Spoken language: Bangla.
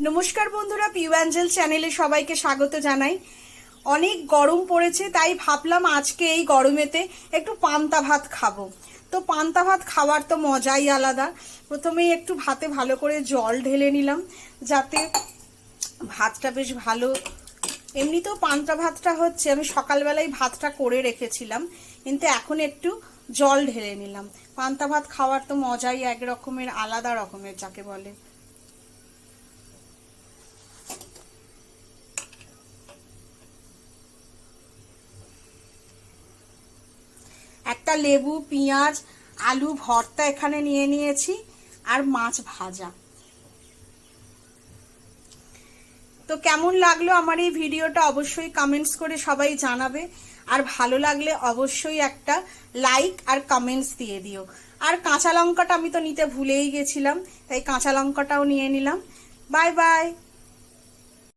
নমস্কার বন্ধুরা, পিউ অ্যাঞ্জেল চ্যানেলে সবাইকে স্বাগত জানাই। অনেক গরম পড়েছে, তাই ভাবলাম আজকে এই গরমেতে একটু পান্তা ভাত খাবো। তো পান্তা ভাত খাওয়ার তো মজাই আলাদা। প্রথমেই একটু ভাতে ভালো করে জল ঢেলে নিলাম, যাতে ভাতটা বেশ ভালো। এমনিতেও পান্তা ভাতটা হচ্ছে, আমি সকালবেলায় ভাতটা করে রেখেছিলাম, কিন্তু এখন একটু জল ঢেলে নিলাম। পান্তা ভাত খাওয়ার তো মজাই এক রকমের, আলাদা রকমের যাকে বলে। একটা লেবু, পেঁয়াজ, আলু ভর্তা এখানে নিয়ে নিয়েছি, আর মাছ ভাজা। তো কেমন লাগলো আমার এই ভিডিওটা অবশ্যই কমেন্টস করে সবাই জানাবে, আর ভালো লাগলে অবশ্যই একটা লাইক আর কমেন্টস দিয়ে দিও। আর কাঁচা লঙ্কাটা আমি তো নিতে ভুলেই গেছিলাম, তাই কাঁচা লঙ্কাটাও নিয়ে নিলাম। Bye bye.